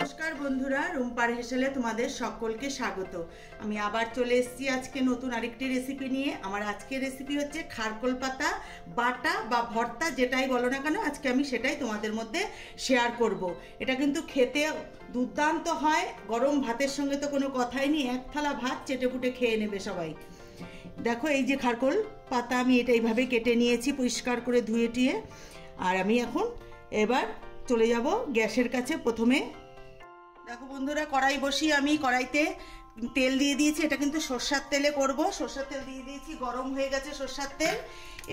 নমস্কার বন্ধুরা, রুম্পার হেসেলে তোমাদের সকলকে স্বাগত। আমি আবার চলে এসেছি আজকে নতুন আরেকটি রেসিপি নিয়ে। আমার আজকের রেসিপি হচ্ছে খারকোল পাতা বাটা বা ভর্তা, যেটাই বলো না কেন, আজকে আমি সেটাই তোমাদের মধ্যে শেয়ার করব। এটা কিন্তু খেতে দুর্দান্ত হয়, গরম ভাতের সঙ্গে তো কোনো কথাই নেই, এক থালা ভাত চেটেপুটে খেয়ে নেবে সবাই। দেখো এই যে খারকোল পাতা আমি এটা এইভাবে কেটে নিয়েছি পরিষ্কার করে ধুয়ে টুয়ে। আর আমি এখন এবার চলে যাব গ্যাসের কাছে। প্রথমে দেখো বন্ধুরা, কড়াই বসিয়ে আমি কড়াইতে তেল দিয়ে দিয়েছি। এটা কিন্তু সরষের তেলে করব। সরষের তেল দিয়ে দিয়েছি, গরম হয়ে গেছে সরষের তেল।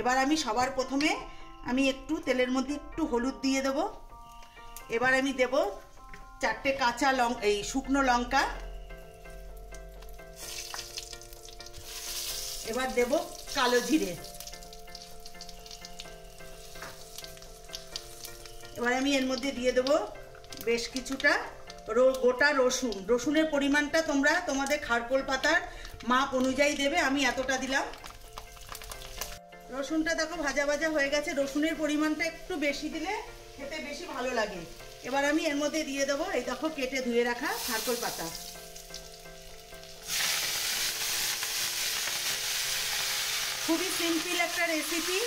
এবার আমি সবার প্রথমে একটু তেলের মধ্যে একটু হলুদ দিয়ে দেব। এবার আমি দেব 4টে কাঁচা শুকনো লঙ্কা। এবার দেব কালো জিরে। এবার আমি এর মধ্যে দিয়ে দেব বেশ কিছুটা গোটা রসুন। রসুনের পরিমাণটা তোমরা তোমাদের খারকোল পাতার মাপ অনুযায়ী দেবে, আমি এতটা দিলাম। রসুনটা দেখো ভাজা ভাজা হয়ে গেছে। রসুনের পরিমাণটা একটু বেশি দিলে খেতে বেশি ভালো লাগে। এবার আমি এর মধ্যে দিয়ে দেবো এই দেখো কেটে ধুয়ে রাখা খারকোল পাতা। খুবই সিম্পল একটা রেসিপি,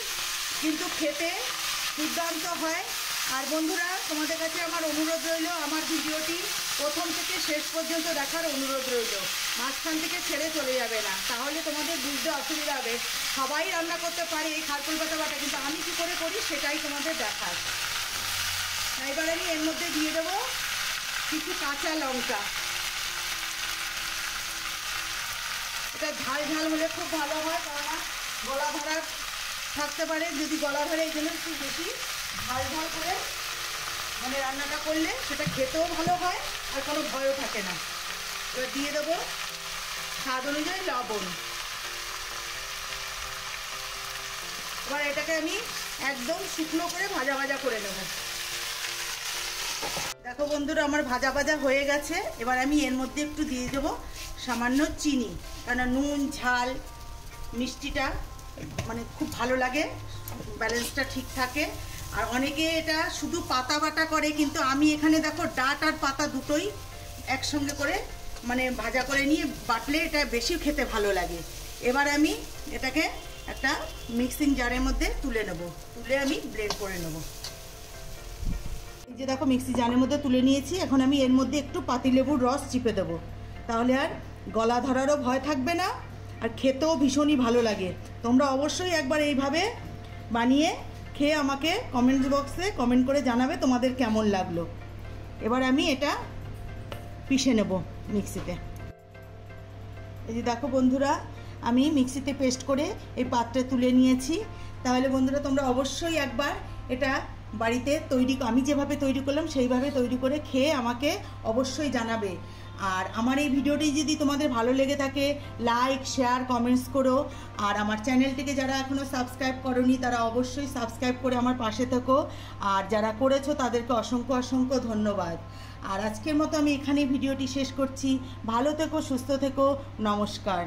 কিন্তু খেতে দুর্দান্ত হয়। আর বন্ধুরা, তোমাদের কাছে আমার অনুরোধ রইল, আমার ভিডিওটি প্রথম থেকে শেষ পর্যন্ত দেখার অনুরোধ রইল। মাঝখান থেকে ছেড়ে চলে যাবে না, তাহলে তোমাদের বুঝতে অসুবিধা হবে। সবাই রান্না করতে পারে এই খারকোল পাতা বাটা, কিন্তু আমি কী করে করি সেটাই তোমাদের দেখার। এবার আমি এর মধ্যে দিয়ে দেবো কিছু কাঁচা লঙ্কা। এটা ঝাল ঝাল হলে খুব ভালো হয়, কেননা গলা ভরা থাকতে পারে। যদি গলা ভরে, এই জন্য একটু বেশি ঝাল ঝাল করে রান্নাটা করলে সেটা খেতেও ভালো হয় আর কোনো ভয়ও থাকে না। এবার দিয়ে দেবো স্বাদ অনুযায়ী লবণ। এবার এটাকে আমি একদম শুকনো করে ভাজা ভাজা করে নেব। দেখো বন্ধুরা, আমার ভাজা ভাজা হয়ে গেছে। এবার আমি এর মধ্যে একটু দিয়ে দেবো সামান্য চিনি, কারণ নুন ঝাল মিষ্টিটা খুব ভালো লাগে, ব্যালেন্সটা ঠিক থাকে। আর অনেকে এটা শুধু পাতা বাটা করে, কিন্তু আমি এখানে দেখো ডাঁট আর পাতা দুটোই একসঙ্গে করে ভাজা করে নিয়ে বাটলে এটা বেশি খেতে ভালো লাগে। এবার আমি এটাকে একটা মিক্সিং জারের মধ্যে তুলে নেব, তুলে আমি ব্লেন্ড করে নেব। এই যে দেখো মিক্সি জারের মধ্যে তুলে নিয়েছি। এখন আমি এর মধ্যে একটু পাতিলেবুর রস চিপে দেবো, তাহলে আর গলা ধরারও ভয় থাকবে না, আর খেতেও ভীষণই ভালো লাগে। তোমরা অবশ্যই একবার এইভাবে বানিয়ে খেয়ে আমাকে কমেন্ট বক্সে কমেন্ট করে জানাবে তোমাদের কেমন লাগলো। এবার আমি এটা পিষে নেব মিক্সিতে। এই যে দেখো বন্ধুরা, আমি মিক্সিতে পেস্ট করে এই পাত্রে তুলে নিয়েছি। তাহলে বন্ধুরা, তোমরা অবশ্যই একবার এটা বাড়িতে আমি যেভাবে তৈরি করলাম সেইভাবে তৈরি করে খেয়ে আমাকে অবশ্যই জানাবে। আর আমার এই ভিডিওটি যদি তোমাদের ভালো লেগে থাকে, লাইক শেয়ার কমেন্টস করো। আর আমার চ্যানেলটিকে যারা এখনও সাবস্ক্রাইব করোনি তারা অবশ্যই সাবস্ক্রাইব করে আমার পাশে থেকো। আর যারা করেছো তাদেরকে অসংখ্য অসংখ্য ধন্যবাদ। আর আজকের মতো আমি এখানেই ভিডিওটি শেষ করছি। ভালো থেকো, সুস্থ থেকো, নমস্কার।